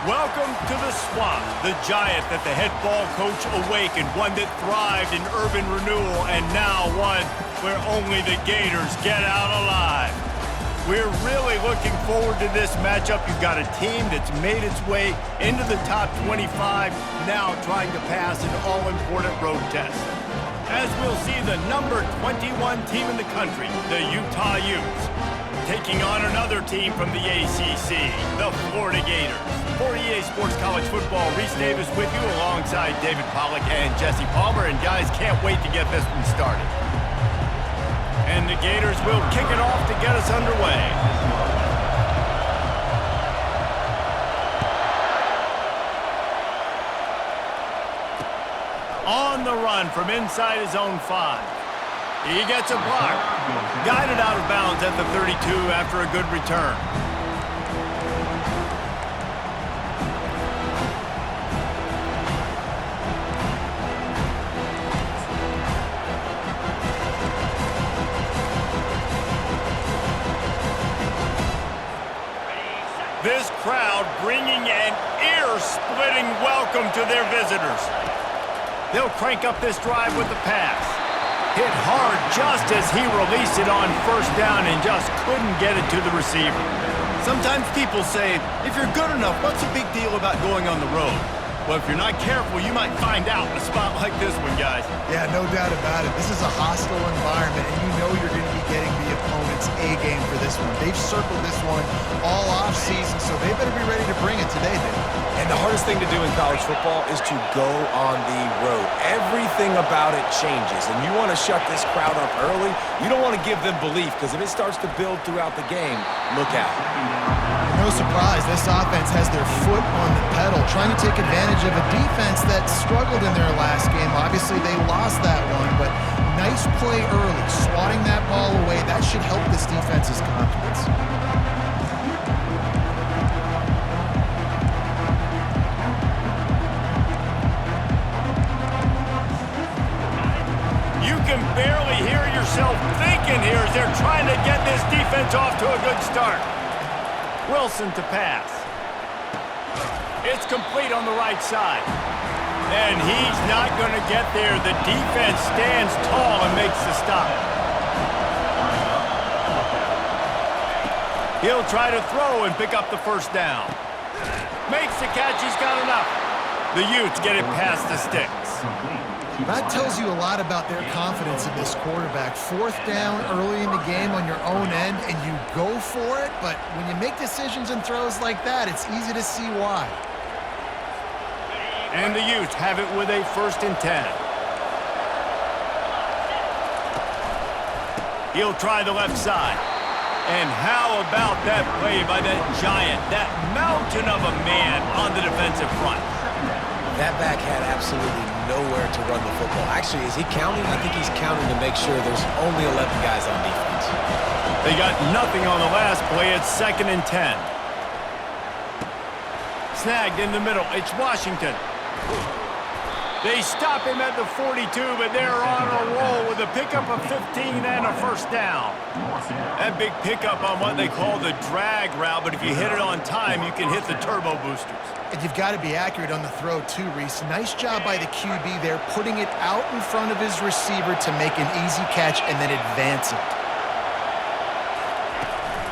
Welcome to the Swamp, the giant that the head ball coach awakened, one that thrived in urban renewal, and now one where only the Gators get out alive. We're really looking forward to this matchup. You've got a team that's made its way into the top 25, now trying to pass an all-important road test. As we'll see the number 21 team in the country, the Utah Utes, taking on another team from the ACC, the Florida Gators. For EA Sports College Football, Reese Davis with you alongside David Pollack and Jesse Palmer. And guys, can't wait to get this one started. And the Gators will kick it off to get us underway. On the run from inside his own 5. He gets a block. Guided out of bounds at the 32 after a good return. This crowd bringing an ear-splitting welcome to their visitors. They'll crank up this drive with the pass. Hit hard just as he released it on first down and just couldn't get it to the receiver. Sometimes people say, if you're good enough, what's the big deal about going on the road? Well, if you're not careful, you might find out in a spot like this one, guys. Yeah, no doubt about it. This is a hostile environment, and you know you're going to be getting the opponent's A-game for this one. They've circled this one all off-season, so they better be ready to bring it today, then. And the hardest thing to do in college football is to go on the road. Everything about it changes, and you want to shut this crowd up early. You don't want to give them belief, because if it starts to build throughout the game, look out. No surprise, this offense has their foot on the pedal, trying to take advantage of a defense that struggled in their last game. Obviously, they lost that one, but nice play early, swatting that ball away. That should help this defense's confidence. You can barely hear yourself thinking here as they're trying to get this defense off to a good start. Wilson to pass. It's complete on the right side. And he's not going to get there. The defense stands tall and makes the stop. He'll try to throw and pick up the first down. Makes the catch. He's got enough. The Utes get it past the sticks. That tells you a lot about their confidence in this quarterback. Fourth down early in the game on your own end, and you go for it, but when you make decisions and throws like that, it's easy to see why. And the Utes have it with a 1st and 10. He'll try the left side. And how about that play by that giant, that mountain of a man on the defensive front? That back had absolutely nowhere to run the football. Actually, is he counting? I think he's counting to make sure there's only 11 guys on defense. They got nothing on the last play. It's 2nd and 10. Snagged in the middle. It's Washington. They stop him at the 42, but they're on a roll with a pickup of 15 and a 1st down. That big pickup on what they call the drag route, but if you hit it on time, you can hit the turbo boosters. And you've got to be accurate on the throw too, Reese. Nice job by the QB there, putting it out in front of his receiver to make an easy catch and then advance it.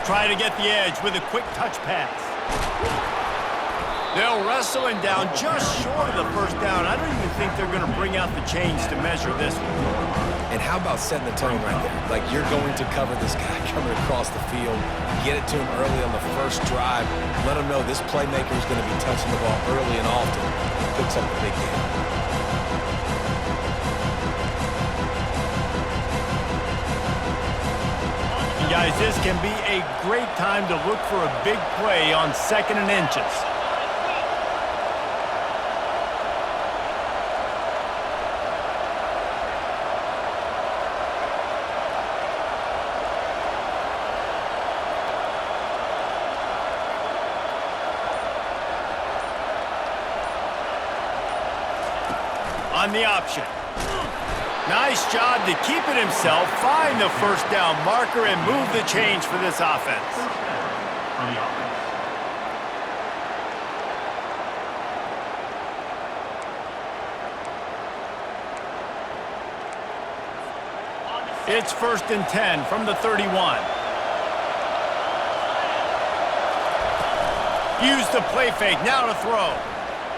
Try to get the edge with a quick touch pass. They'll wrestle him down just short of the 1st down. I don't even think they're going to bring out the chains to measure this one. And how about setting the tone right there? Like, you're going to cover this guy coming across the field, get it to him early on the first drive, let him know this playmaker is going to be touching the ball early and often. He picks up the big game. Guys, this can be a great time to look for a big play on 2nd and inches. On the option. Nice job to keep it himself, find the 1st down marker, and move the chains for this offense. It's 1st and 10 from the 31. Used the play fake, now to throw.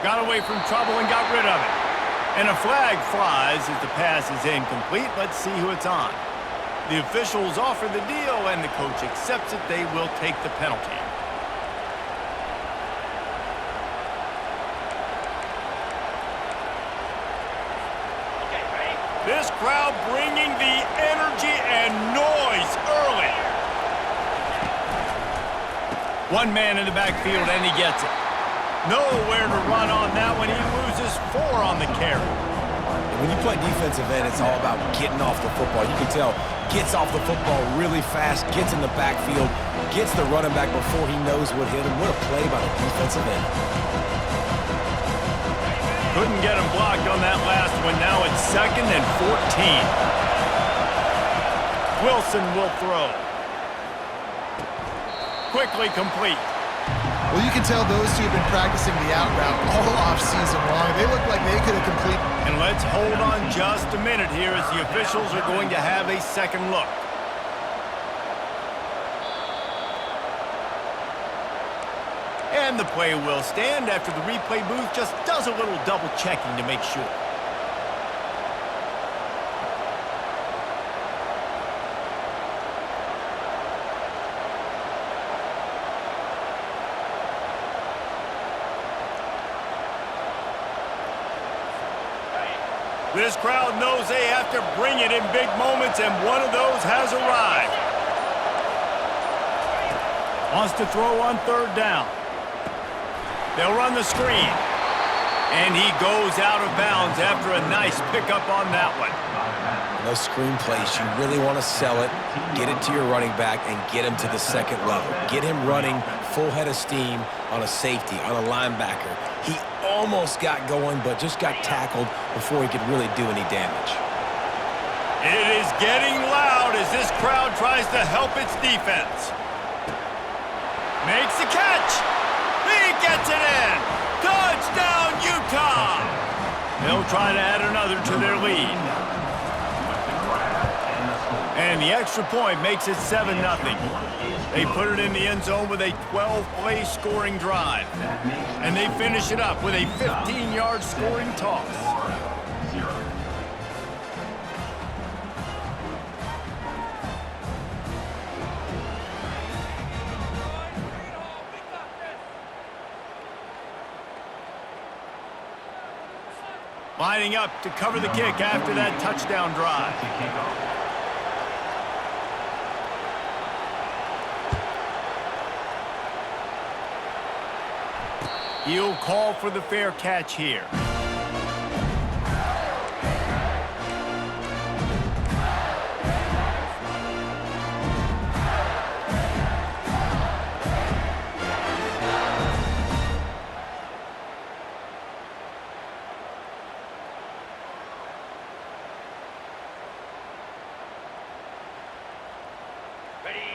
Got away from trouble and got rid of it. And a flag flies as the pass is incomplete. Let's see who it's on. The officials offer the deal, and the coach accepts it. They will take the penalty. This crowd bringing the energy and noise early. One man in the backfield, and he gets it. Nowhere to run on that one. He loses 4 on the carry. When you play defensive end, it's all about getting off the football. You can tell, gets off the football really fast, gets in the backfield, gets the running back before he knows what hit him. What a play by the defensive end. Couldn't get him blocked on that last one. Now it's 2nd and 14. Wilson will throw. Quickly complete. Well, you can tell those two have been practicing the out route all off-season long. They look like they could have completed. And let's hold on just a minute here as the officials are going to have a second look. And the play will stand after the replay booth just does a little double checking to make sure. This crowd knows they have to bring it in big moments, and one of those has arrived. Wants to throw on 3rd down. They'll run the screen. And he goes out of bounds after a nice pickup on that one. Those screen plays, you really want to sell it, get it to your running back, and get him to the 2nd level. Get him running full head of steam on a safety, on a linebacker. He almost got going, but just got tackled before he could really do any damage. It is getting loud as this crowd tries to help its defense. Makes the catch. He gets it in. Touchdown, Utah. They'll try to add another to their lead. And the extra point makes it 7-0. They put it in the end zone with a 12-play scoring drive. And they finish it up with a 15-yard scoring toss. Lining up to cover the kick after that touchdown drive. He'll call for the fair catch here.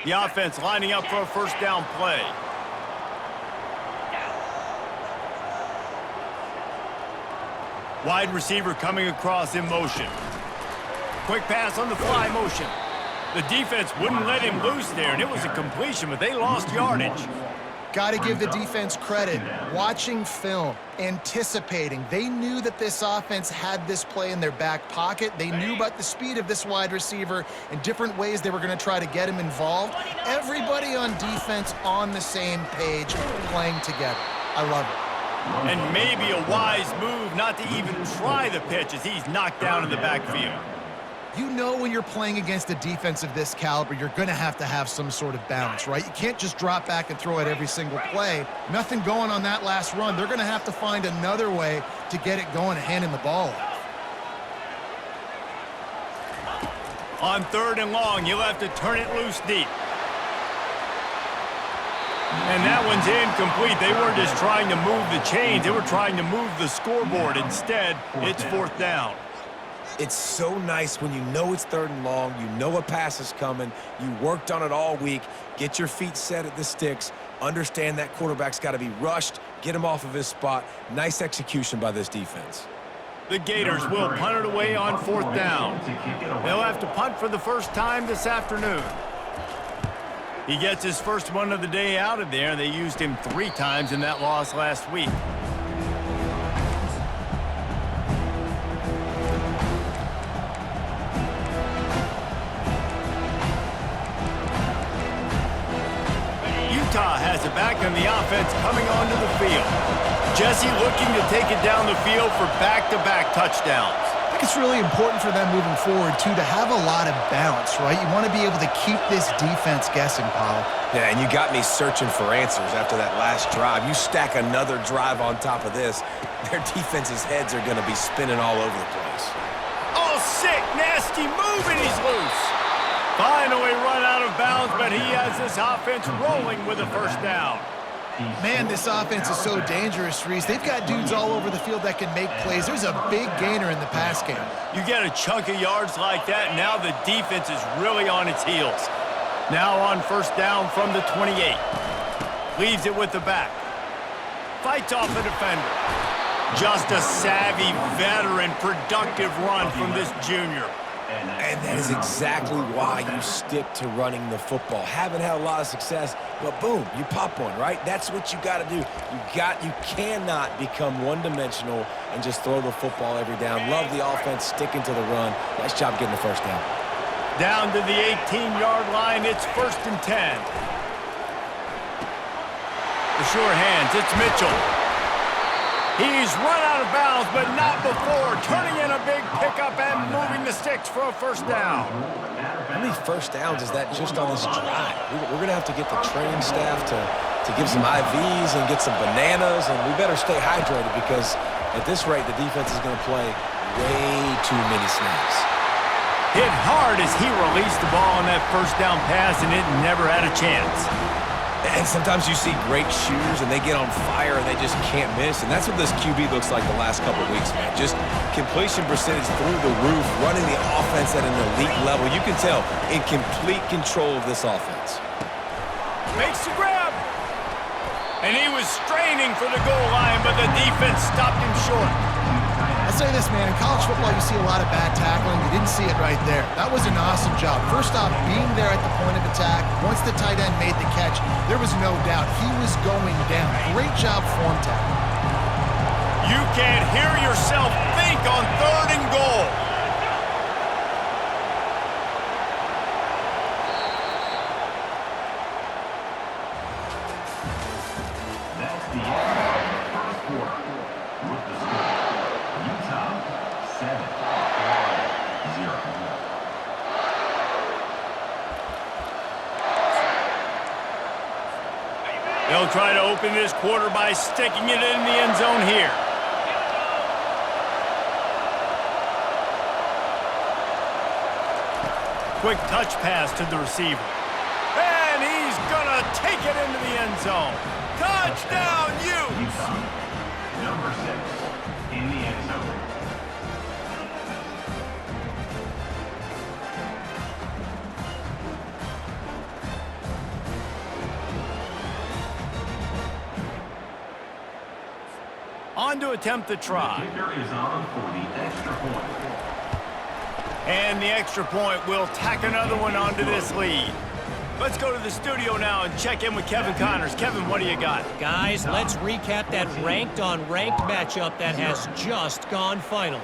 The offense lining up for a 1st down play. Wide receiver coming across in motion. Quick pass on the fly motion. The defense wouldn't let him loose there, and it was a completion, but they lost yardage. Got to give the defense credit. Watching film, anticipating. They knew that this offense had this play in their back pocket. They knew about the speed of this wide receiver and different ways they were going to try to get him involved. Everybody on defense on the same page, playing together. I love it. And maybe a wise move not to even try the pitch as he's knocked down in the backfield. You know when you're playing against a defense of this caliber, you're going to have some sort of balance, right? You can't just drop back and throw it every single play. Nothing going on that last run. They're going to have to find another way to get it going and handing the ball off. On 3rd and long, you'll have to turn it loose deep. And that one's incomplete. They weren't just trying to move the chains. They were trying to move the scoreboard. Instead, it's 4th down. It's so nice when you know it's 3rd and long, you know a pass is coming, you worked on it all week, get your feet set at the sticks, understand that quarterback's got to be rushed, get him off of his spot. Nice execution by this defense. The Gators will punt it away on 4th down. They'll have to punt for the first time this afternoon. He gets his first one of the day out of there. They used him 3 times in that loss last week. Utah has it back on the offense coming onto the field. Jesse looking to take it down the field for back-to-back touchdowns. I think it's really important for them moving forward, too, to have a lot of balance, right? You want to be able to keep this defense guessing, Paul. Yeah, and you got me searching for answers after that last drive. You stack another drive on top of this, their defense's heads are going to be spinning all over the place. Oh, sick, nasty move, and he's loose. Finally run out of bounds, but he has this offense rolling with a first down. Man, this offense is so dangerous, Reese. They've got dudes all over the field that can make plays. There's a big gainer in the pass game. You get a chunk of yards like that, now the defense is really on its heels. Now on first down from the 28. Leaves it with the back. Fights off a defender. Just a savvy, veteran, productive run from this junior. And that is exactly why you stick to running the football. Haven't had a lot of success, but boom, you pop one, right? That's what you got to do. You cannot become one-dimensional and just throw the football every down. Love the offense sticking to the run. Nice job getting the first down. Down to the 18-yard line, it's 1st and 10. The sure hands, it's Mitchell. He's run out of bounds, but not before turning in a big pickup and moving the sticks for a first down. How many first downs is that just on this drive? We're going to have to get the training staff to give some IVs and get some bananas, and we better stay hydrated because at this rate, the defense is going to play way too many snaps. Hit hard as he released the ball on that first down pass, and it never had a chance. And sometimes you see great shooters, and they get on fire, and they just can't miss. And that's what this QB looks like the last couple of weeks, man. Just completion percentage through the roof, running the offense at an elite level. You can tell in complete control of this offense. Makes the grab. And he was straining for the goal line, but the defense stopped him short. I'll say this, man, in college football you see a lot of bad tackling. You didn't see it right there. That was an awesome job. First off, being there at the point of attack. Once the tight end made the catch, there was no doubt he was going down. Great job form tackling. You can't hear yourself think on 3rd and goal. That's the end of the first quarter. With the score, Utah 7, 0. They'll try to open this quarter by sticking it in the end zone here. Quick touch pass to the receiver. And he's gonna take it into the end zone. Touchdown, Utes! Utah, number 6, in the end zone. On to attempt the try. The kicker is on for the extra point. And the extra point will tack another one onto this lead. Let's go to the studio now and check in with Kevin Connors. Kevin, what do you got? Guys, let's recap that ranked-on-ranked matchup that has just gone final.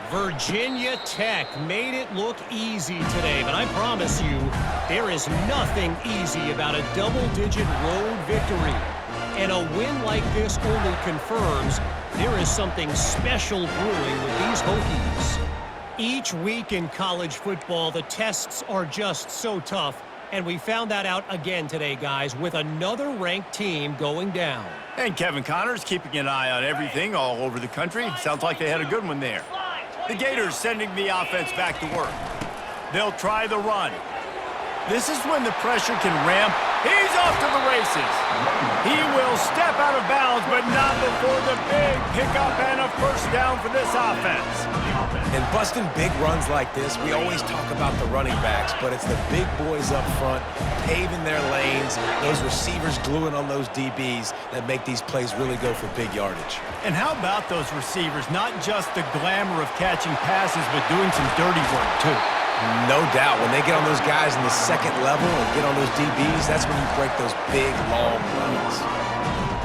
Virginia Tech made it look easy today, but I promise you, there is nothing easy about a double-digit road victory. And a win like this only confirms there is something special brewing with these Hokies. Each week in college football, the tests are just so tough, and we found that out again today, guys, with another ranked team going down. And Kevin Connors keeping an eye on everything all over the country. Sounds like they had a good one there. The Gators sending the offense back to work. They'll try the run. This is when the pressure can ramp He's off to the races. He will step out of bounds, but not before the big pickup and a first down for this offense. And busting big runs like this, we always talk about the running backs, but it's the big boys up front, paving their lanes, those receivers gluing on those DBs that make these plays really go for big yardage. And how about those receivers? Not just the glamour of catching passes, but doing some dirty work, too. No doubt. When they get on those guys in the second level and get on those DBs, that's when you break those big, long runs.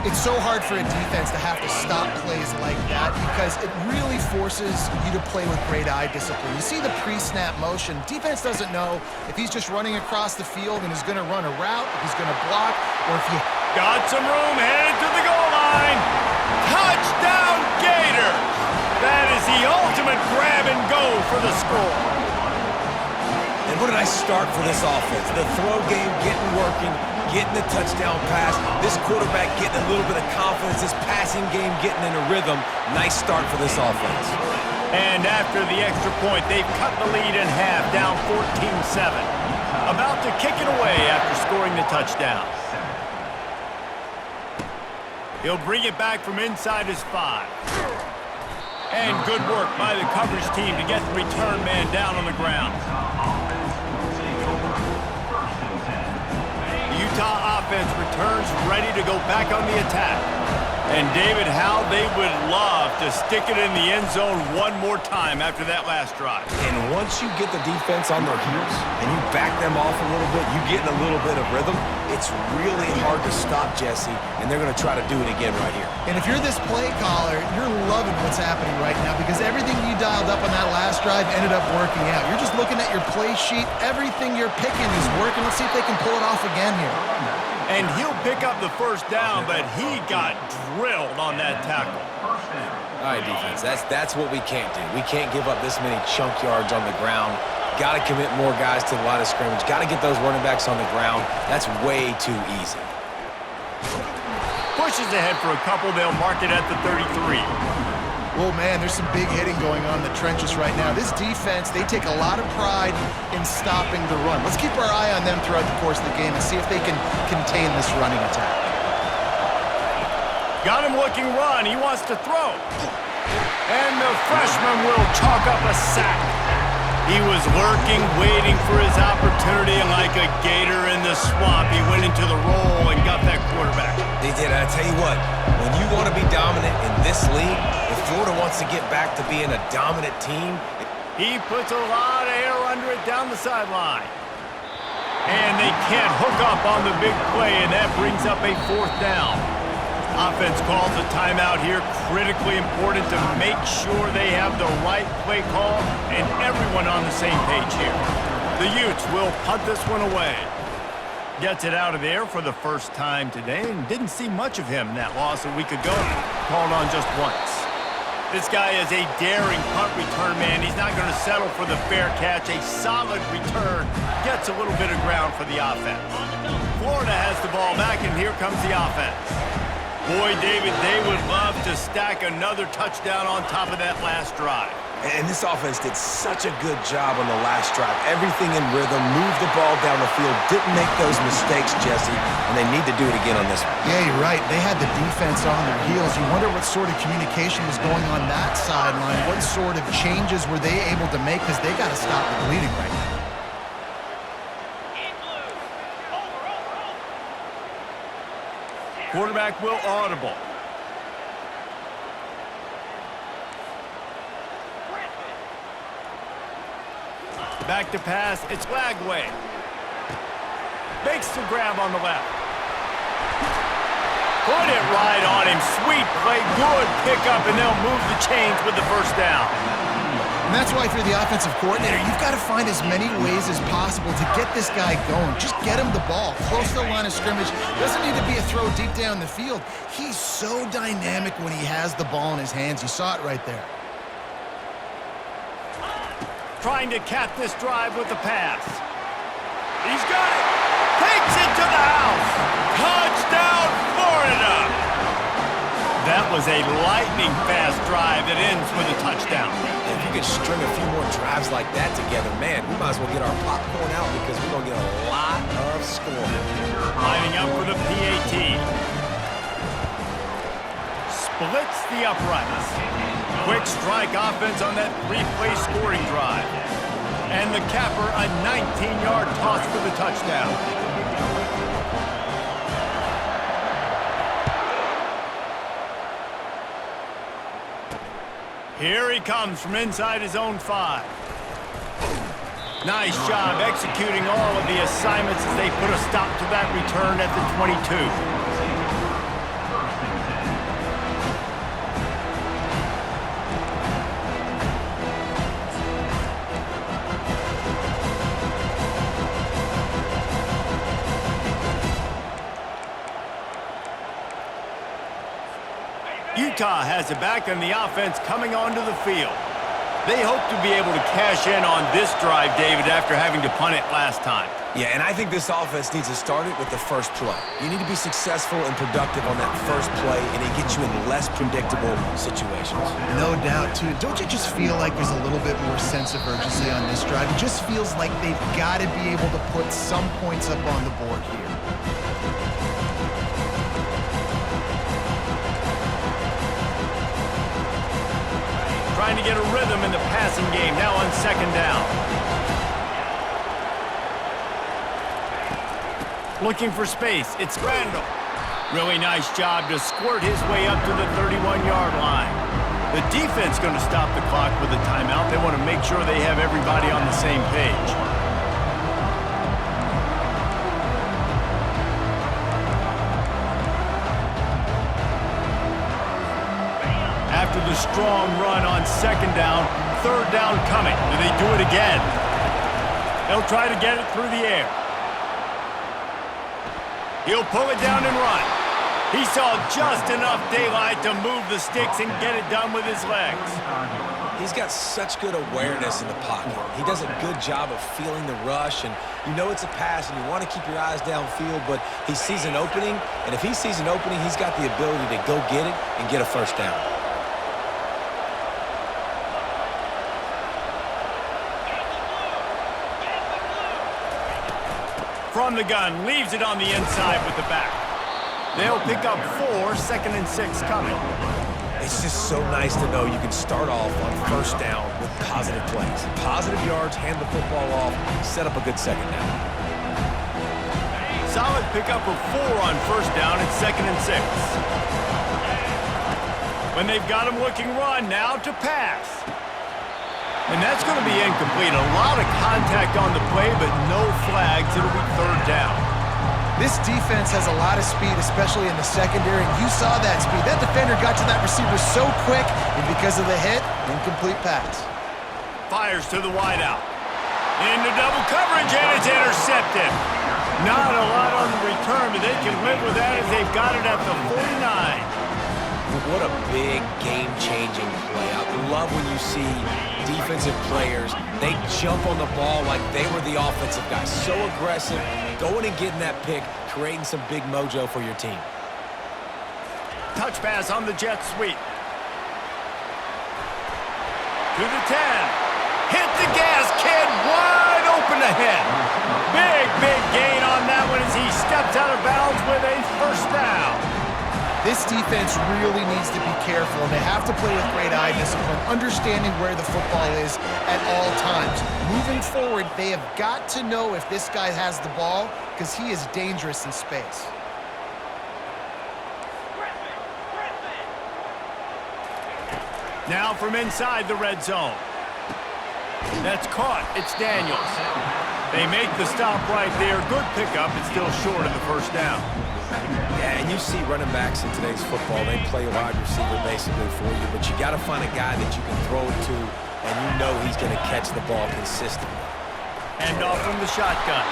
It's so hard for a defense to have to stop plays like that because it really forces you to play with great eye discipline. You see the pre-snap motion. Defense doesn't know if he's just running across the field and is going to run a route, if he's going to block, or if you... Got some room, headed to the goal line. Touchdown, Gators! That is the ultimate grab and go for the score. And what a nice start for this offense. The throw game getting working, getting the touchdown pass. This quarterback getting a little bit of confidence. This passing game getting in a rhythm. Nice start for this offense. And after the extra point, they've cut the lead in half, down 14-7. About to kick it away after scoring the touchdown. He'll bring it back from inside his 5. And good work by the coverage team to get the return man down on the ground. Utah offense returns ready to go back on the attack. And David, how they would love to stick it in the end zone one more time after that last drive. And once you get the defense on their heels and you back them off a little bit, you get in a little bit of rhythm, it's really hard to stop Jesse, and they're going to try to do it again right here. And if you're this play caller, you're loving what's happening right now because everything you dialed up on that last drive ended up working out. You're just looking at your play sheet. Everything you're picking is working. Let's see if they can pull it off again here. And he'll pick up the first down, but he got drilled on that tackle. All right, defense, that's what we can't do. We can't give up this many chunk yards on the ground. Got to commit more guys to the line of scrimmage. Got to get those running backs on the ground. That's way too easy. Pushes ahead for a couple. They'll mark it at the 33. Oh, man, there's some big hitting going on in the trenches right now. This defense, they take a lot of pride in stopping the run. Let's keep our eye on them throughout the course of the game and see if they can contain this running attack. Got him looking run. He wants to throw. And the freshman will chalk up a sack. He was lurking, waiting for his opportunity, and like a gator in the swamp, he went into the roll and got that quarterback. They did. I tell you what, when you want to be dominant in this league, if Florida wants to get back to being a dominant team, he puts a lot of air under it down the sideline. And they can't hook up on the big play, and that brings up a 4th down. Offense calls a timeout here. Critically important to make sure they have the right play call and everyone on the same page here. The Utes will punt this one away. Gets it out of there for the first time today and didn't see much of him in that loss a week ago. Called on just once. This guy is a daring punt return man. He's not going to settle for the fair catch. A solid return. Gets a little bit of ground for the offense. Florida has the ball back, and here comes the offense. Boy, David, they would love to stack another touchdown on top of that last drive. and this offense did such a good job on the last drive. Everything in rhythm, moved the ball down the field, didn't make those mistakes, Jesse, and they need to do it again on this one. Yeah, you're right. They had the defense on their heels. You wonder what sort of communication was going on that sideline. What sort of changes were they able to make, because they got to stop the bleeding right now. Quarterback will audible. Back to pass. It's Lagway. Makes the grab on the left. Put it right on him. Sweet play. Good pickup, and they'll move the chains with the first down. And that's why if you're the offensive coordinator, you've got to find as many ways as possible to get this guy going. Just get him the ball close to the line of scrimmage. Doesn't need to be a throw deep down the field. He's so dynamic when he has the ball in his hands. You saw it right there. Trying to cap this drive with the pass. He's got it. Takes it to the house. Touchdown, Florida. That was a lightning-fast drive that ends with a touchdown. If you could string a few more drives like that together, man, we might as well get our popcorn out because we're going to get a lot of scoring. I blitz the uprights. Quick strike offense on that three-play scoring drive. And the capper, a 19-yard toss for the touchdown. Here he comes from inside his own 5. Nice job executing all of the assignments as they put a stop to that return at the 22. Utah has it back and the offense coming onto the field. They hope to be able to cash in on this drive, David, after having to punt it last time. Yeah, and I think this offense needs to start it with the first play. You need to be successful and productive on that first play, and it gets you in less predictable situations. No doubt, too. Don't you just feel like there's a little bit more sense of urgency on this drive? It just feels like they've got to be able to put some points up on the board here. Trying to get a rhythm in the passing game, now on second down. Looking for space, it's Randall. Really nice job to squirt his way up to the 31-yard line. The defense going to stop the clock with a timeout. They want to make sure they have everybody on the same page. After the strong run on second down, third down coming. Do they do it again? They'll try to get it through the air. He'll pull it down and run. He saw just enough daylight to move the sticks and get it done with his legs. He's got such good awareness in the pocket. He does a good job of feeling the rush, and you know it's a pass, and you want to keep your eyes downfield, but he sees an opening, and if he sees an opening, he's got the ability to go get it and get a first down. From the gun, leaves it on the inside with the back. They'll pick up 4, 2nd and 6 coming. It's just so nice to know you can start off on first down with positive plays. Positive yards, hand the football off, set up a good second down. Solid pickup of 4 on first down and 2nd and 6. When they've got him looking run, now to pass. And that's going to be incomplete. A lot of contact on the play, but no flags. It'll be third down. This defense has a lot of speed, especially in the secondary, and you saw that speed. That defender got to that receiver so quick, and because of the hit, incomplete pass. Fires to the wideout. Into double coverage, and it's intercepted. Not a lot on the return, but they can live with that as they've got it at the 49. What a big game-changing play. I love when you see defensive players, they jump on the ball like they were the offensive guys. So aggressive, going and getting that pick, creating some big mojo for your team. Touch pass on the jet sweep. To the 10. Hit the gas, kid, wide open ahead. Big gain on that one as he steps out of bounds with a first down. This defense really needs to be careful, and they have to play with great eye discipline, understanding where the football is at all times. Moving forward, they have got to know if this guy has the ball, because he is dangerous in space. Now from inside the red zone. That's caught. It's Daniels. They make the stop right there. Good pickup. It's still short of the first down. Yeah, and you see running backs in today's football, they play wide receiver basically for you, but you got to find a guy that you can throw it to, and you know he's going to catch the ball consistently. Hand off from the shotgun.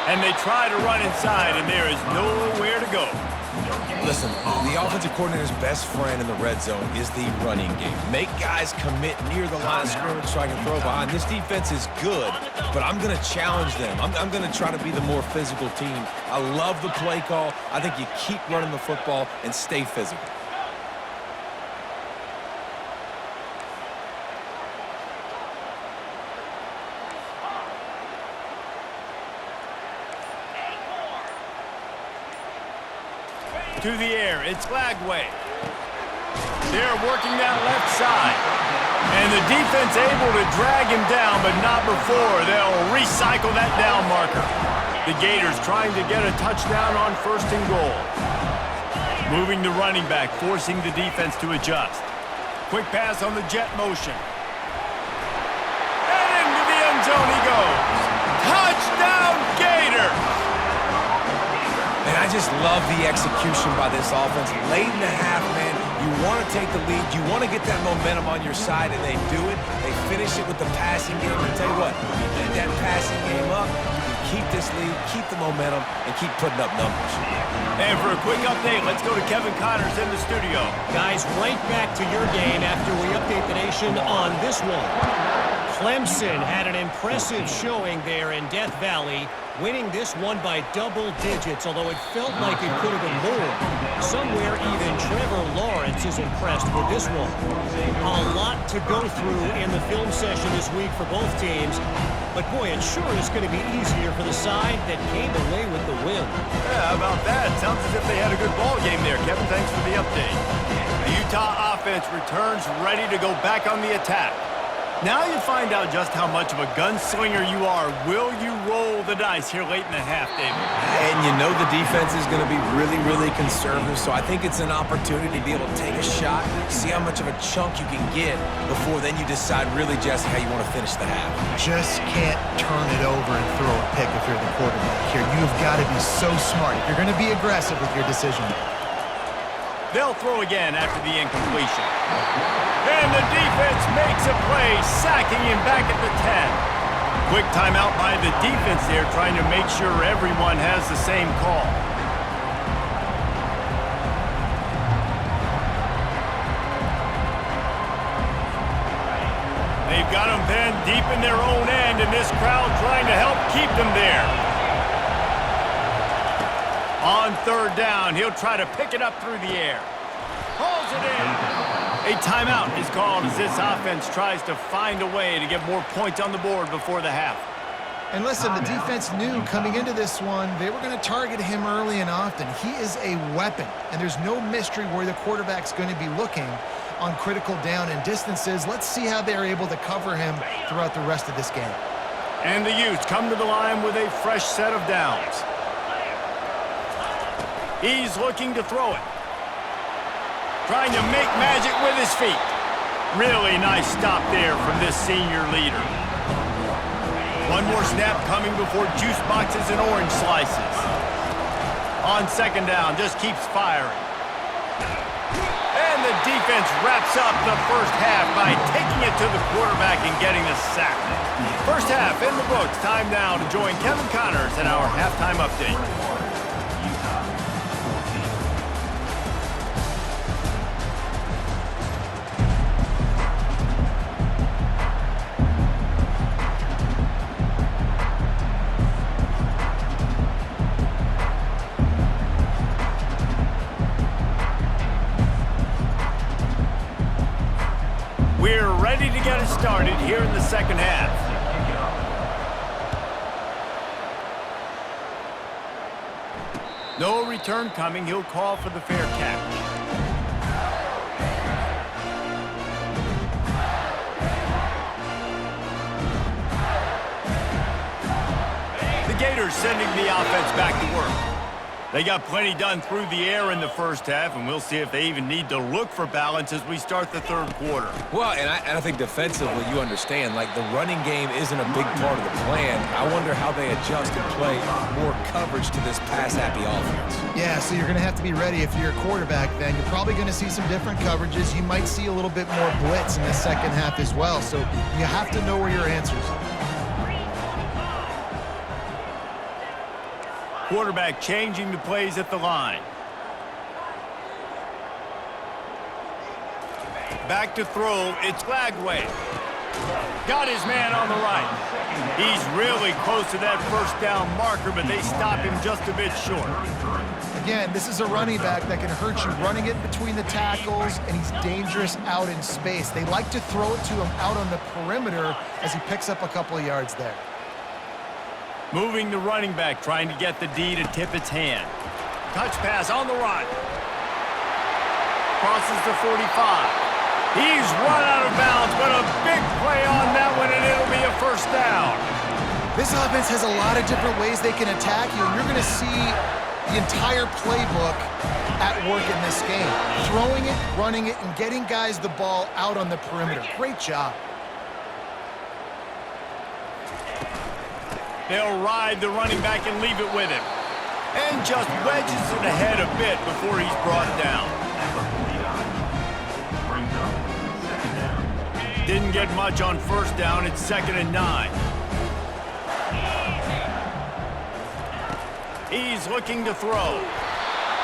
And they try to run inside, and there is nowhere to go. Listen, the offensive coordinator's best friend in the red zone is the running game. Make guys commit near the line of scrimmage so I can throw behind. This defense is good, but I'm going to challenge them. I'm going to try to be the more physical team. I love the play call. I think you keep running the football and stay physical. To the air, it's Lagway. They're working that left side. And the defense able to drag him down, but not before they'll recycle that down marker. The Gators trying to get a touchdown on 1st and goal. Moving the running back, forcing the defense to adjust. Quick pass on the jet motion. And into the end zone he goes. Touchdown, Gators! And I just love the execution by this offense. Late in the half, man, you want to take the lead. You want to get that momentum on your side, and they do it. They finish it with the passing game. And tell you what, you keep that passing game up, you can keep this lead, keep the momentum, and keep putting up numbers. And for a quick update, let's go to Kevin Connors in the studio. Guys, right back to your game after we update the nation on this one. Clemson had an impressive showing there in Death Valley, winning this one by double digits, although it felt like it could have been more. Somewhere even Trevor Lawrence is impressed with this one. A lot to go through in the film session this week for both teams, but boy, it sure is going to be easier for the side that came away with the win. Yeah, how about that? Sounds as if they had a good ball game there. Kevin, thanks for the update. The Utah offense returns ready to go back on the attack. Now you find out just how much of a gunslinger you are. Will you roll the dice here late in the half, David? And you know the defense is going to be really, really conservative, so I think it's an opportunity to be able to take a shot, see how much of a chunk you can get before then you decide really, Jesse, how you want to finish the half. Just can't turn it over and throw a pick if you're the quarterback here. You've got to be so smart if you're going to be aggressive with your decision. They'll throw again after the incompletion. And the defense makes a play, sacking him back at the 10. Quick timeout by the defense there, trying to make sure everyone has the same call. They've got them pinned deep in their own end, and this crowd trying to help keep them there. On 3rd down, he'll try to pick it up through the air. Pulls it in. A timeout is called as this offense tries to find a way to get more points on the board before the half. And listen, the defense knew coming into this one, they were going to target him early and often. He is a weapon, and there's no mystery where the quarterback's going to be looking on critical down and distances. Let's see how they're able to cover him throughout the rest of this game. And the Utes come to the line with a fresh set of downs. He's looking to throw it. Trying to make magic with his feet. Really nice stop there from this senior leader. One more snap coming before juice boxes and orange slices. On 2nd down, just keeps firing. And the defense wraps up the first half by taking it to the quarterback and getting a sack. First half in the books. Time now to join Kevin Connors in our halftime update. We're ready to get it started here in the second half. No return coming. He'll call for the fair catch. The Gators sending the offense back to work. They got plenty done through the air in the first half, and we'll see if they even need to look for balance as we start the 3rd quarter. Well, and I think defensively, you understand, like the running game isn't a big part of the plan. I wonder how they adjust and play more coverage to this pass-happy offense. Yeah, so you're going to have to be ready if you're a quarterback then. You're probably going to see some different coverages. You might see a little bit more blitz in the second half as well, so you have to know where your answers are. Quarterback changing the plays at the line. Back to throw, it's Lagway. Got his man on the right. He's really close to that 1st down marker, but they stop him just a bit short. Again, this is a running back that can hurt you running it between the tackles, and he's dangerous out in space. They like to throw it to him out on the perimeter as he picks up a couple of yards there. Moving the running back, trying to get the D to tip its hand. Touch pass on the run. crosses the 45. He's run out of bounds, but a big play on that one, and it'll be a first down. This offense has a lot of different ways they can attack you, and you're going to see the entire playbook at work in this game. Throwing it, running it, and getting guys the ball out on the perimeter. Great job. They'll ride the running back and leave it with him. And just wedges it ahead a bit before he's brought down. Brings up second down. Didn't get much on first down. It's 2nd and 9. He's looking to throw.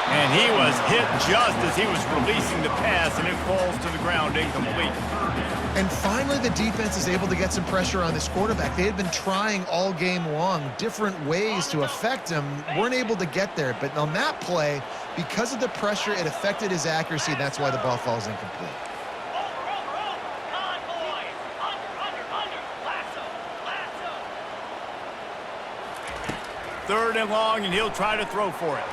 And he was hit just as he was releasing the pass, and it falls to the ground incomplete. And finally, the defense is able to get some pressure on this quarterback. They had been trying all game long, different ways to affect him, weren't able to get there. But on that play, because of the pressure, it affected his accuracy, and that's why the ball falls incomplete. Third and long, and he'll try to throw for it.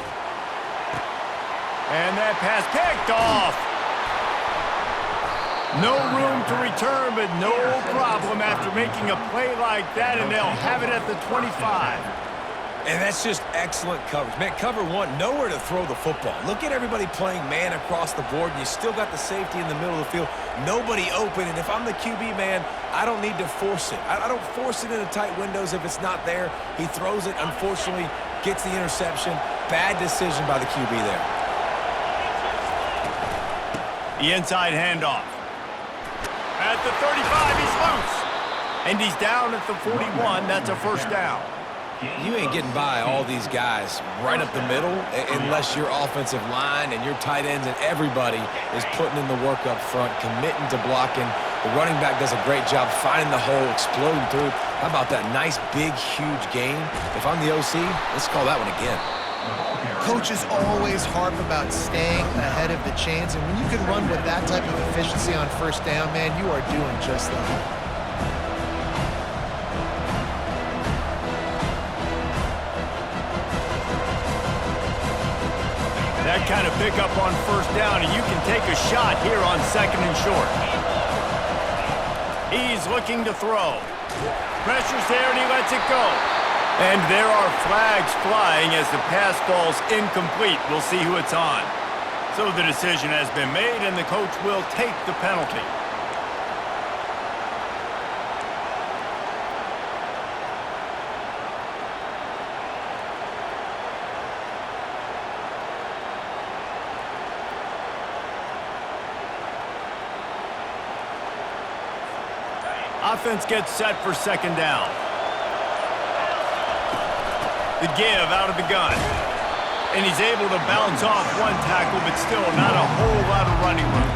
And that pass picked off. No room to return, but no problem after making a play like that, and they'll have it at the 25. And that's just excellent coverage. Man, cover one, nowhere to throw the football. Look at everybody playing man across the board, and you still got the safety in the middle of the field. Nobody open, and if I'm the QB, man, I don't need to force it. I don't force it into tight windows if it's not there. He throws it, unfortunately, gets the interception. Bad decision by the QB there. The inside handoff. At the 35, he's loose. And he's down at the 41. That's a first down. You ain't getting by all these guys right up the middle unless your offensive line and your tight ends and everybody is putting in the work up front, committing to blocking. The running back does a great job finding the hole, exploding through. How about that nice, big, huge gain? If I'm the OC, let's call that one again. Coaches always harp about staying ahead of the chains, and when you can run with that type of efficiency on first down, man, you are doing just that. That kind of pickup on first down, and you can take a shot here on 2nd and short. He's looking to throw. Pressure's there, and he lets it go. And there are flags flying as the pass falls incomplete. We'll see who it's on. So the decision has been made, and the coach will take the penalty. Offense gets set for 2nd down. The give out of the gun. And he's able to bounce off one tackle, but still not a whole lot of running room.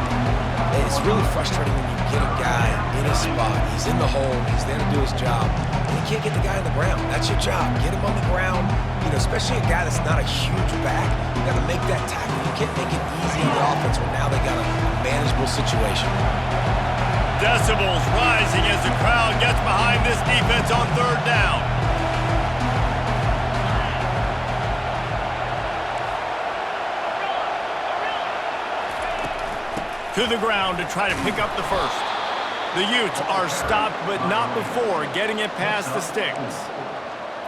It's really frustrating when you get a guy in his spot. He's in the hole. He's there to do his job. And you can't get the guy on the ground. That's your job. Get him on the ground. You know, especially a guy that's not a huge back. You got to make that tackle. You can't make it easy on the offense when now they got a manageable situation. Decibels rising as the crowd gets behind this defense on 3rd down. To the ground to try to pick up the first. The Utes are stopped, but not before getting it past the sticks.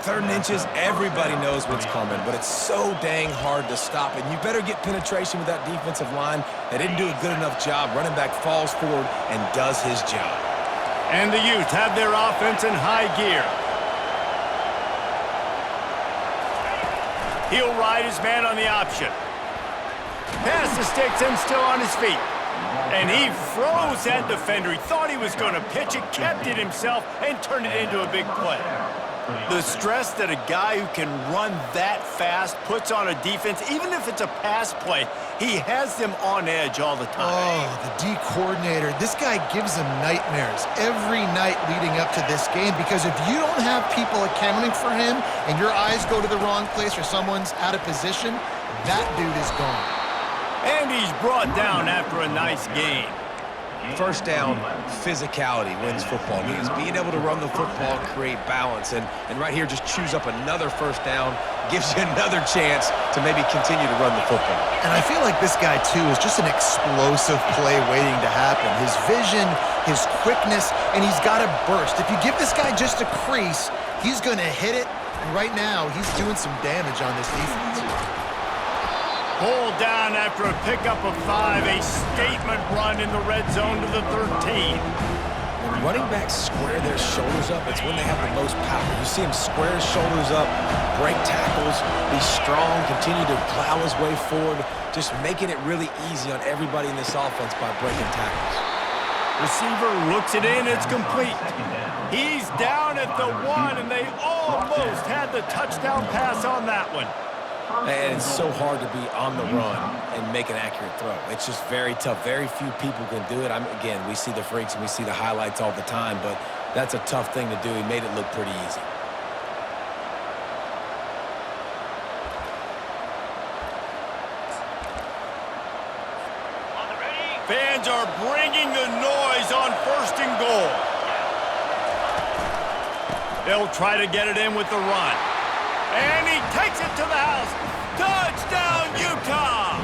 3rd and inches, everybody knows what's coming, but it's so dang hard to stop it. You better get penetration with that defensive line. They didn't do a good enough job. Running back falls forward and does his job. And the Utes have their offense in high gear. He'll ride his man on the option. Past the sticks and still on his feet. And he froze that defender. He thought he was going to pitch it, kept it himself, and turned it into a big play. The stress that a guy who can run that fast puts on a defense, even if it's a pass play, he has them on edge all the time. Oh, the D coordinator. This guy gives them nightmares every night leading up to this game, because if you don't have people accounting for him and your eyes go to the wrong place or someone's out of position, that dude is gone. And he's brought down after a nice gain. First down, physicality wins football games. Being able to run the football, create balance, and right here just choose up another first down, gives you another chance to maybe continue to run the football. And I feel like this guy, too, is just an explosive play waiting to happen. His vision, his quickness, and he's got a burst. If you give this guy just a crease, he's going to hit it. And right now, he's doing some damage on this defense. Pulled down after a pickup of 5, a statement run in the red zone to the 13. When running backs square their shoulders up, it's when they have the most power. You see him square his shoulders up, break tackles, be strong, continue to plow his way forward, just making it really easy on everybody in this offense by breaking tackles. Receiver looks it in, it's complete. He's down at the 1, and they almost had the touchdown pass on that one. And it's so hard to be on the run and make an accurate throw. It's just very tough. Very few people can do it. Again, we see the freaks and we see the highlights all the time, but that's a tough thing to do. He made it look pretty easy. Fans are bringing the noise on 1st and goal. They'll try to get it in with the run. And he takes it to the house. Touchdown, Utah!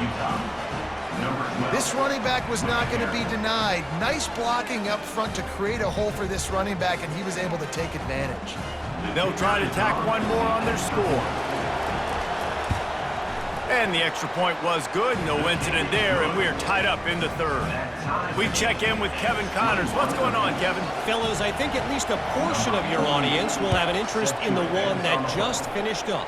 This running back was not going to be denied. Nice blocking up front to create a hole for this running back, and he was able to take advantage. They'll try to tack one more on their score. And the extra point was good. No incident there, and we are tied up in the 3rd. We check in with Kevin Connors. What's going on, Kevin? Fellas, I think at least a portion of your audience will have an interest in the one that just finished up.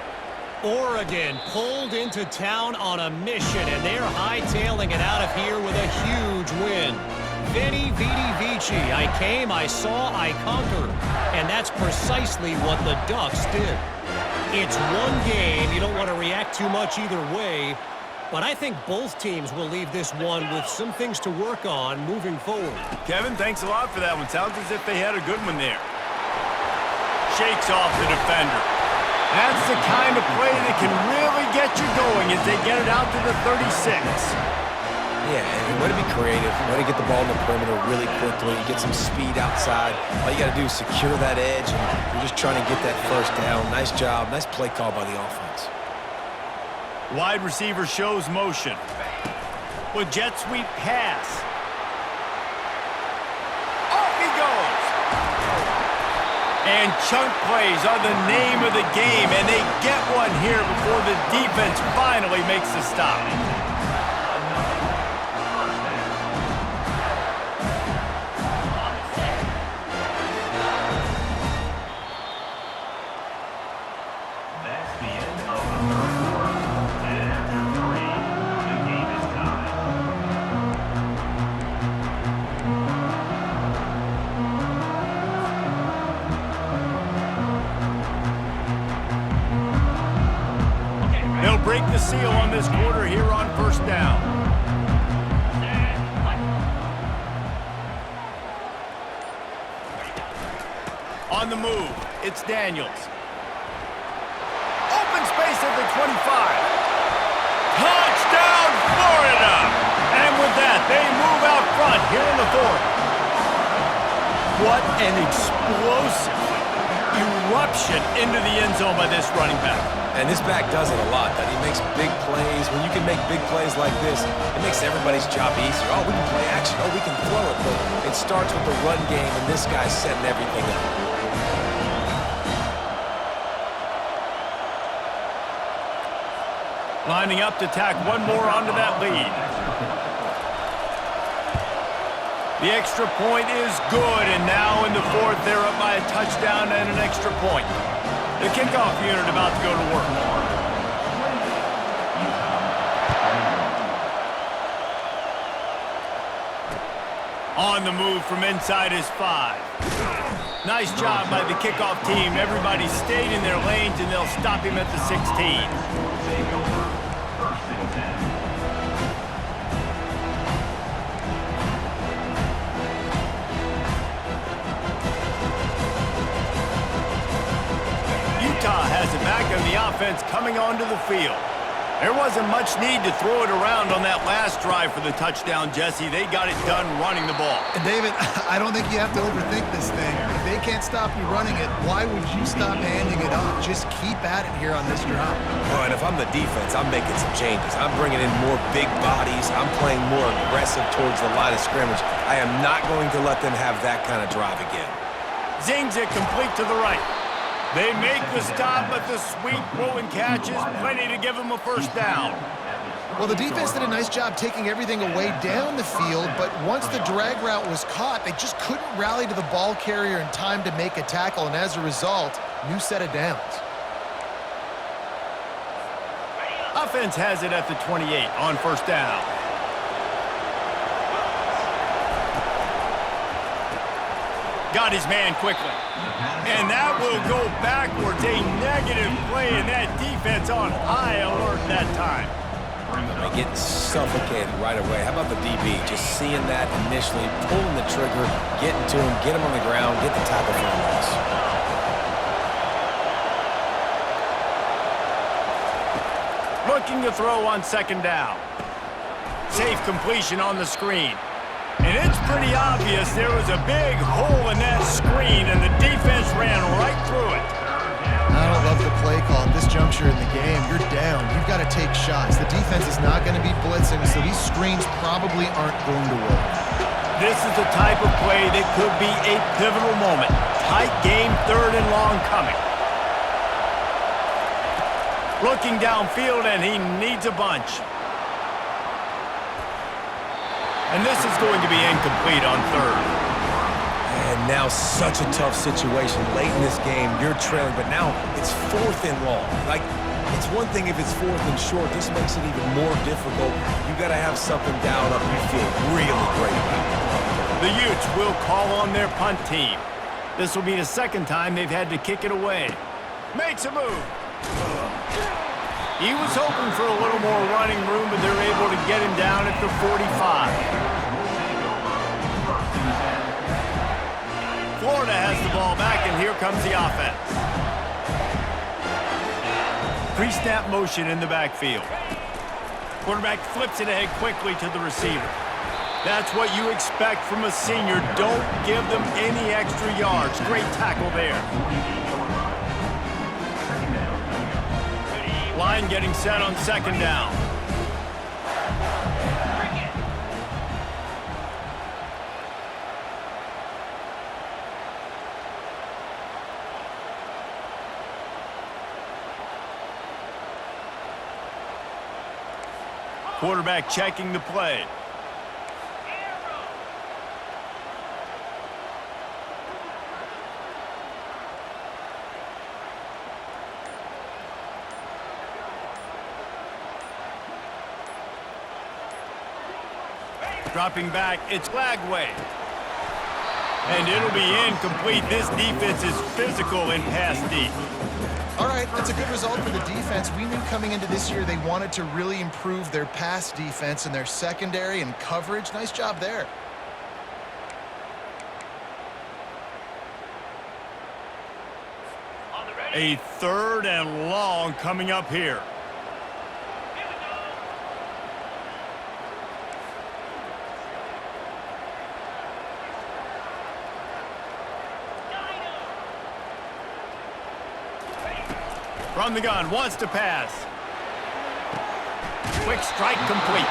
Oregon pulled into town on a mission, and they're hightailing it out of here with a huge win. Veni, Vidi, Vici. I came, I saw, I conquered. And that's precisely what the Ducks did. It's one game. You don't want to react too much either way. But I think both teams will leave this one with some things to work on moving forward. Kevin, thanks a lot for that one. Sounds as if they had a good one there. Shakes off the defender. That's the kind of play that can really get you going as they get it out to the 36. Yeah, and way to be creative, way to get the ball in the perimeter really quickly, get some speed outside. All you got to do is secure that edge, and you're just trying to get that first down. Nice job, nice play call by the offense. Wide receiver shows motion. With jet sweep pass. Off he goes. And chunk plays are the name of the game, and they get one here before the defense finally makes the stop. Break the seal on this quarter here on 1st down. On the move, it's Daniels. Open space at the 25. Touchdown, Florida! And with that, they move out front here in the 4th. What an explosive eruption into the end zone by this running back. And this back does it a lot. That he makes big plays. When you can make big plays like this, it makes everybody's job easier. Oh, we can play action. Oh, we can throw it. But it starts with the run game, and this guy's setting everything up. Lining up to tack one more onto that lead. The extra point is good, and now in the 4th, they're up by a touchdown and an extra point. The kickoff unit about to go to work. On the move from inside his 5. Nice job by the kickoff team. Everybody stayed in their lanes, and they'll stop him at the 16. Utah has it back, and the offense coming onto the field. There wasn't much need to throw it around on that last drive for the touchdown, Jesse. They got it done running the ball. And David, I don't think you have to overthink this thing. If they can't stop you running it, why would you stop handing it off? Just keep at it here on this drive. Oh, and if I'm the defense, I'm making some changes. I'm bringing in more big bodies. I'm playing more aggressive towards the line of scrimmage. I am not going to let them have that kind of drive again. Zings it complete to the right. They make the stop, but the sweet throw and catch is plenty to give them a first down. Well, the defense did a nice job taking everything away down the field, but once the drag route was caught, they just couldn't rally to the ball carrier in time to make a tackle, and as a result, new set of downs. Offense has it at the 28 on first down. Got his man quickly. And that will go backwards. A negative play, and that defense on high alert that time. They get suffocated right away. How about the DB? Just seeing that initially, pulling the trigger, getting to him, get him on the ground, get the tackle for a loss. Looking to throw on second down. Safe completion on the screen. And it's pretty obvious there was a big hole in that screen, and the defense ran right through it. I don't love the play call at this juncture in the game. You're down. You've got to take shots. The defense is not going to be blitzing, so these screens probably aren't going to work. This is the type of play that could be a pivotal moment. Tight game, third and long coming. Looking downfield, and he needs a bunch. And this is going to be incomplete on third. And now such a tough situation. Late in this game, you're trailing, but now it's fourth and long. Like, it's one thing if it's fourth and short. This makes it even more difficult. You got to have something down up you feel really great about. The Utes will call on their punt team. This will be the second time they've had to kick it away. Makes a move. He was hoping for a little more running room, but they're able to get him down at the 45. Florida has the ball back, and here comes the offense. Pre-snap motion in the backfield. Quarterback flips it ahead quickly to the receiver. That's what you expect from a senior. Don't give them any extra yards. Great tackle there. Line getting set on second down. Quarterback checking the play. Dropping back, it's Lagway. And it'll be incomplete. This defense is physical in pass deep. All right, that's a good result for the defense. We knew coming into this year they wanted to really improve their pass defense and their secondary and coverage. Nice job there. A third and long coming up here. From the gun, wants to pass. Quick strike complete.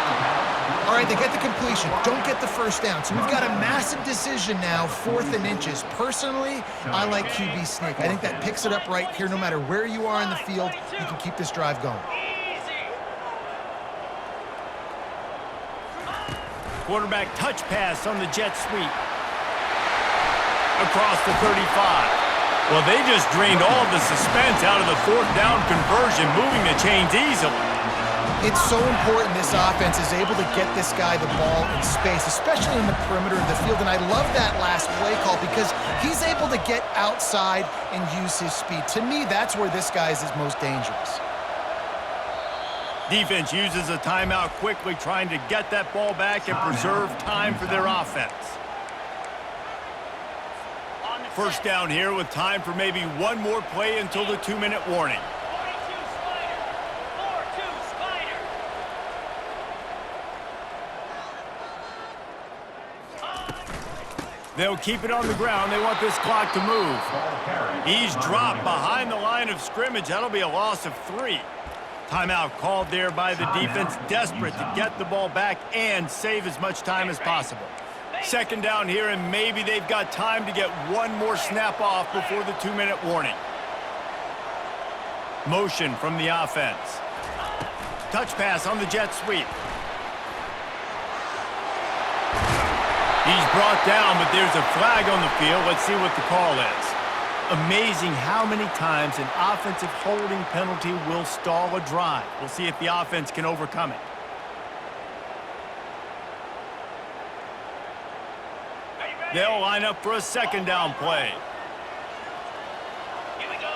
All right, they get the completion. Don't get the first down. So we've got a massive decision now, 4th and inches. Personally, I like QB sneak. I think that picks it up right here. No matter where you are in the field, you can keep this drive going. Quarterback touch pass on the jet sweep. Across the 35. Well, they just drained all of the suspense out of the 4th down conversion, moving the chains easily. It's so important this offense is able to get this guy the ball in space, especially in the perimeter of the field. And I love that last play call because he's able to get outside and use his speed. To me, that's where this guy is most dangerous. Defense uses a timeout quickly, trying to get that ball back and preserve time for their offense. First down here with time for maybe one more play until the 2-minute warning. They'll keep it on the ground. They want this clock to move. He's dropped behind the line of scrimmage. That'll be a loss of 3. Timeout called there by the defense, desperate to get the ball back and save as much time as possible. Second down here, and maybe they've got time to get one more snap off before the 2-minute warning. Motion from the offense. Touch pass on the jet sweep. He's brought down, but there's a flag on the field. Let's see what the call is. Amazing how many times an offensive holding penalty will stall a drive. We'll see if the offense can overcome it. They'll line up for a second down play. Here we go.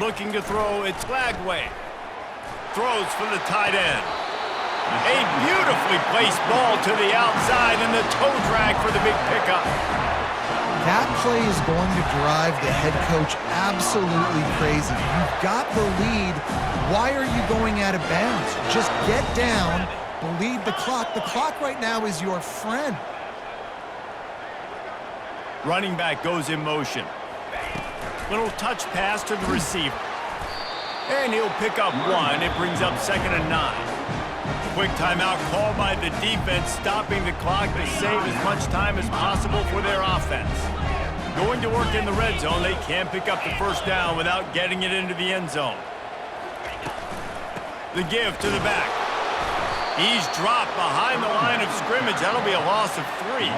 Looking to throw, it's Lagway. Throws for the tight end. A beautifully placed ball to the outside and the toe drag for the big pickup. That play is going to drive the head coach absolutely crazy. You've got the lead. Why are you going out of bounds? Just get down, bleed the clock. The clock right now is your friend. Running back goes in motion. Little touch pass to the receiver. And he'll pick up 1. It brings up 2nd and 9. Quick timeout called by the defense, stopping the clock to save as much time as possible for their offense. Going to work in the red zone, they can't pick up the first down without getting it into the end zone. The give to the back. He's dropped behind the line of scrimmage. That'll be a loss of 3.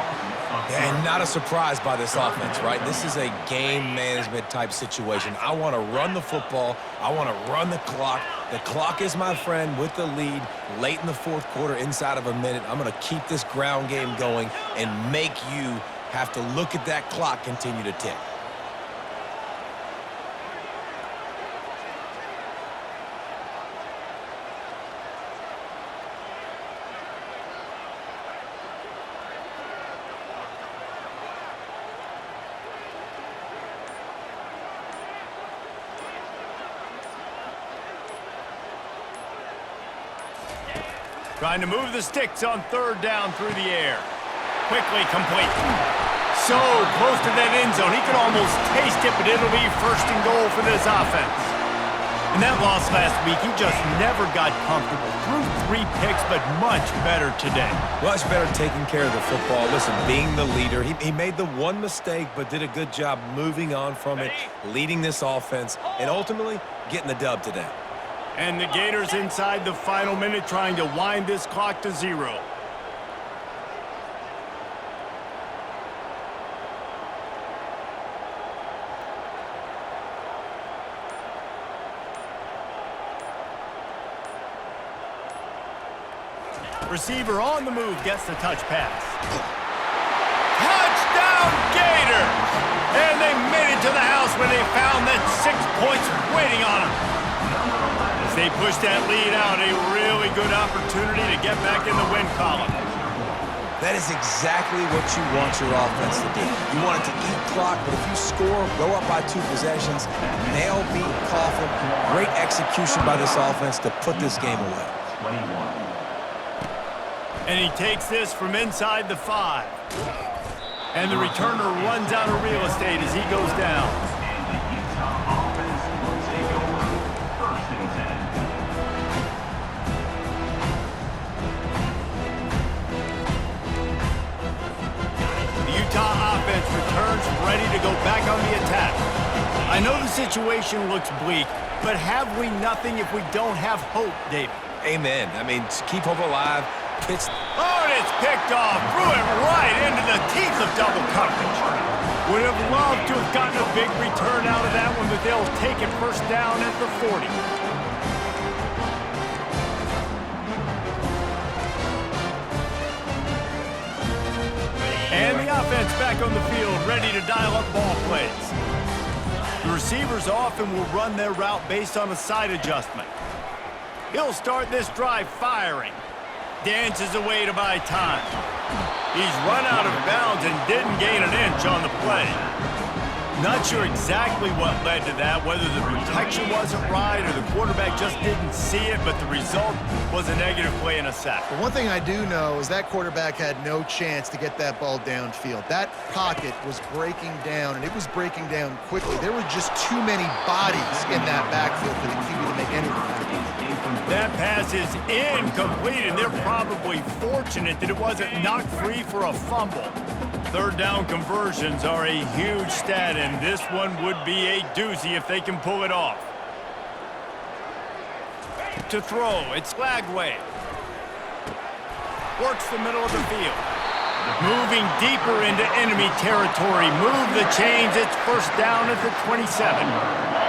And not a surprise by this offense, right? This is a game management type situation. I want to run the football. I want to run the clock. The clock is my friend with the lead late in the 4th quarter, inside of a minute. I'm going to keep this ground game going and make you have to look at that clock continue to tick. Trying to move the sticks on 3rd down through the air. Quickly complete. So close to that end zone. He could almost taste it, but it'll be 1st and goal for this offense. In that loss last week, he just never got comfortable. Threw 3 picks, but much better today. Much better taking care of the football. Listen, being the leader, he made the one mistake, but did a good job moving on from it, leading this offense, and ultimately getting the dub today. And the Gators inside the final minute trying to wind this clock to 0. Receiver on the move gets the touch pass. Touchdown Gators! And they made it to the house when they found that 6 points waiting on them. They pushed that lead out, a really good opportunity to get back in the win column. That is exactly what you want your offense to do. You want it to eat clock, but if you score, go up by 2 possessions, nail beat Coughlin. Great execution by this offense to put this game away. And he takes this from inside the 5. And the returner runs out of real estate as he goes down. Utah offense returns ready to go back on the attack. I know the situation looks bleak, but have we nothing if we don't have hope, David? Amen. I mean, keep hope alive. Pitch. Oh, and it's picked off. Threw it right into the teeth of double coverage. Would have loved to have gotten a big return out of that one, but they'll take it 1st down at the 40. And the offense back on the field, ready to dial up ball plays. The receivers often will run their route based on a side adjustment. He'll start this drive firing. Dances away to buy time. He's run out of bounds and didn't gain an inch on the play. Not sure exactly what led to that, whether the protection wasn't right or the quarterback just didn't see it, but the result was a negative play and a sack. But one thing I do know is that quarterback had no chance to get that ball downfield. That pocket was breaking down, and it was breaking down quickly. There were just too many bodies in that backfield for the QB to make anything happen. That pass is incomplete, and they're probably fortunate that it wasn't knocked free for a fumble. Third down conversions are a huge stat, and this one would be a doozy if they can pull it off. To throw, it's Lagway. Works the middle of the field. Moving deeper into enemy territory. Move the chains. It's first down at the 27.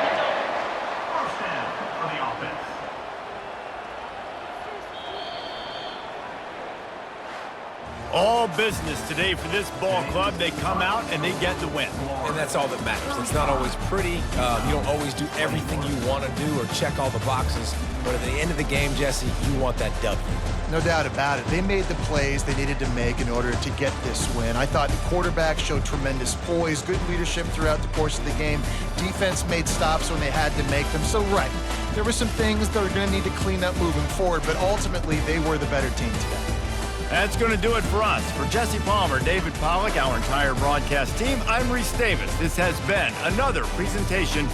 All business today for this ball club. They come out and they get the win. And that's all that matters. It's not always pretty. You don't always do everything you want to do or check all the boxes. But at the end of the game, Jesse, you want that W. No doubt about it. They made the plays they needed to make in order to get this win. I thought the quarterback showed tremendous poise, good leadership throughout the course of the game. Defense made stops when they had to make them. So, right, there were some things that are going to need to clean up moving forward, but ultimately they were the better team today. That's going to do it for us. For Jesse Palmer, David Pollack, our entire broadcast team, I'm Reese Davis. This has been another presentation